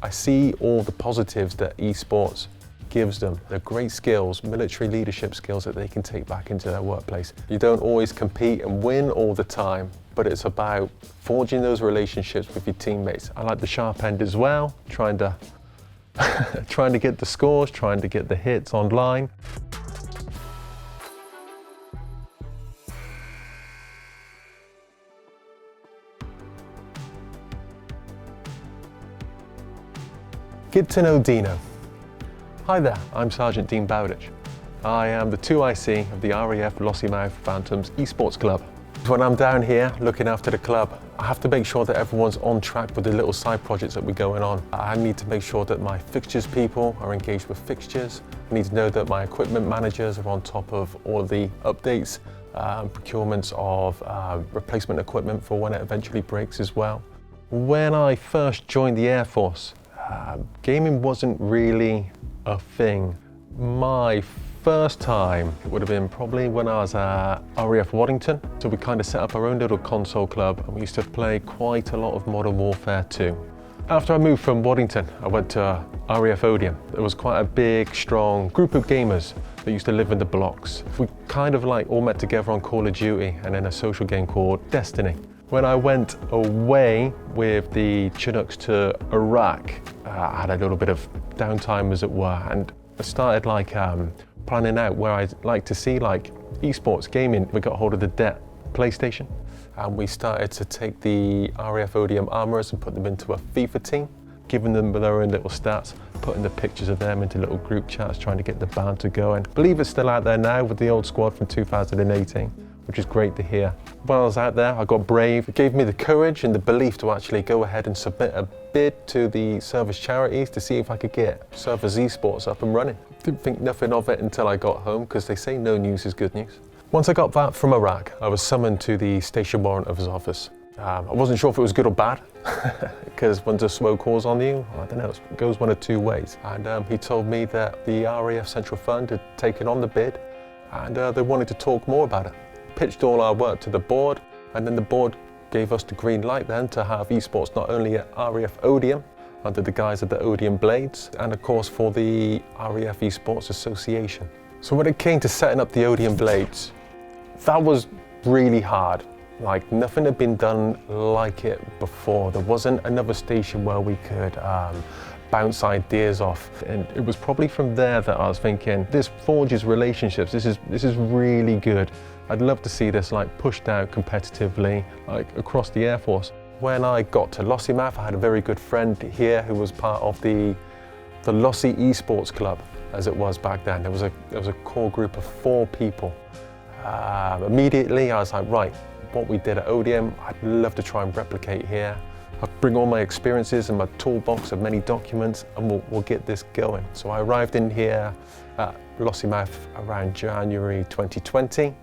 I see all the positives that esports gives them. They're great skills, military leadership skills that they can take back into their workplace. You don't always compete and win all the time, but it's about forging those relationships with your teammates. I like the sharp end as well, trying to get the scores, trying to get the hits online. Get2Know Deano. Hi there, I'm Sergeant Dean Bowditch. I am the 2IC of the RAF Lossiemouth Phantoms Esports Club. When I'm down here looking after the club, I have to make sure that everyone's on track with the little side projects that we're going on. I need to make sure that my fixtures people are engaged with fixtures. I need to know that my equipment managers are on top of all of the updates, procurements of replacement equipment for when it eventually breaks as well. When I first joined the Air Force, gaming wasn't really a thing. My first time, it would have been probably when I was at RAF Odiham. So we kind of set up our own little console club and we used to play quite a lot of Modern Warfare 2. After I moved from Waddington, I went to RAF Odiham. There was quite a big, strong group of gamers that used to live in the blocks. We kind of like all met together on Call of Duty and in a social game called Destiny. When I went away with the Chinooks to Iraq, I had a little bit of downtime as it were, and I started like planning out where I'd like to see like esports gaming. We got hold of the Det PlayStation and we started to take the RAF Odiham armourers and put them into a FIFA team, giving them their own little stats, putting the pictures of them into little group chats, trying to get the banter going. I believe it's still out there now with the old squad from 2018. Which is great to hear. When I was out there, I got brave. It gave me the courage and the belief to actually go ahead and submit a bid to the service charities to see if I could get Service Esports up and running. Didn't think nothing of it until I got home, because they say no news is good news. Once I got back from Iraq, I was summoned to the station warrant of his office. I wasn't sure if it was good or bad, because when the SWO calls on you, I don't know, it goes one of two ways. And he told me that the RAF Central Fund had taken on the bid and they wanted to talk more about it. Pitched all our work to the board, and then the board gave us the green light then to have esports not only at RAF Odiham under the guise of the Odiham Blades, and of course for the RAF Esports Association. So when it came to setting up the Odiham Blades, that was really hard. Like nothing had been done like it before. There wasn't another station where we could bounce ideas off, and it was probably from there that I was thinking, this forges relationships. This is really good. I'd love to see this like pushed out competitively, like across the Air Force. When I got to Lossiemouth, I had a very good friend here who was part of the Lossie Esports Club, as it was back then. There was a core group of 4 people. Immediately, I was like, right, what we did at Odiham, I'd love to try and replicate here. I'll bring all my experiences and my toolbox of many documents, and we'll get this going. So I arrived in here at Lossiemouth around January 2020.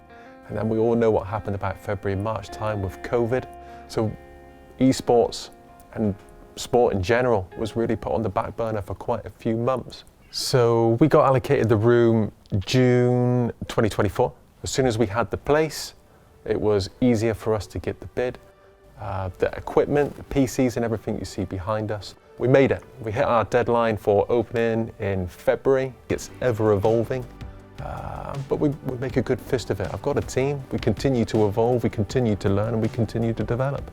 And then we all know what happened about February, March time with COVID. So esports and sport in general was really put on the back burner for quite a few months. So we got allocated the room June 2024. As soon as we had the place, it was easier for us to get the bid. The equipment, the PCs and everything you see behind us. We made it. We hit our deadline for opening in February. It's ever evolving. But we make a good fist of it. I've got a team, we continue to evolve, we continue to learn, and we continue to develop.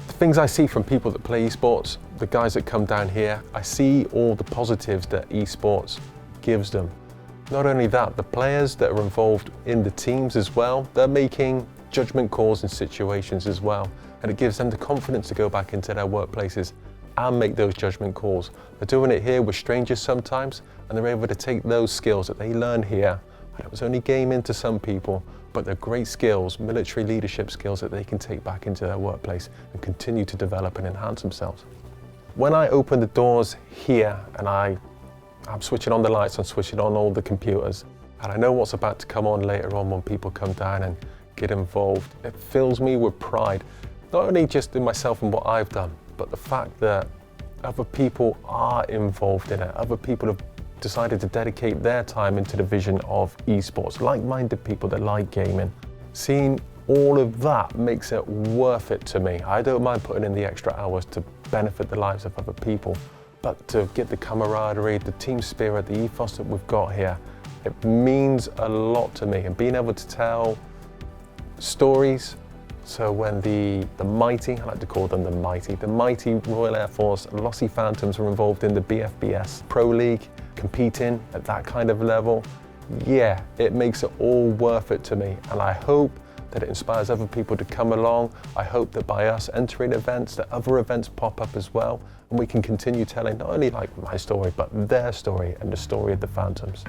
The things I see from people that play esports, the guys that come down here, I see all the positives that esports gives them. Not only that, the players that are involved in the teams as well, they're making judgment calls in situations as well, and it gives them the confidence to go back into their workplaces and make those judgment calls. They're doing it here with strangers sometimes, and they're able to take those skills that they learn here. And it was only gaming to some people, but they're great skills, military leadership skills that they can take back into their workplace and continue to develop and enhance themselves. When I open the doors here and I'm switching on the lights, I'm switching on all the computers, and I know what's about to come on later on when people come down and get involved, it fills me with pride, not only just in myself and what I've done, but the fact that other people are involved in it, other people have decided to dedicate their time into the vision of esports, like-minded people that like gaming. Seeing all of that makes it worth it to me. I don't mind putting in the extra hours to benefit the lives of other people, but to get the camaraderie, the team spirit, the ethos that we've got here, it means a lot to me. And being able to tell stories, so when the mighty, I like to call them the mighty Royal Air Force Lossie Phantoms were involved in the BFBS Pro League, competing at that kind of level, yeah, it makes it all worth it to me. And I hope that it inspires other people to come along. I hope that by us entering events, that other events pop up as well, and we can continue telling not only like my story, but their story and the story of the Phantoms.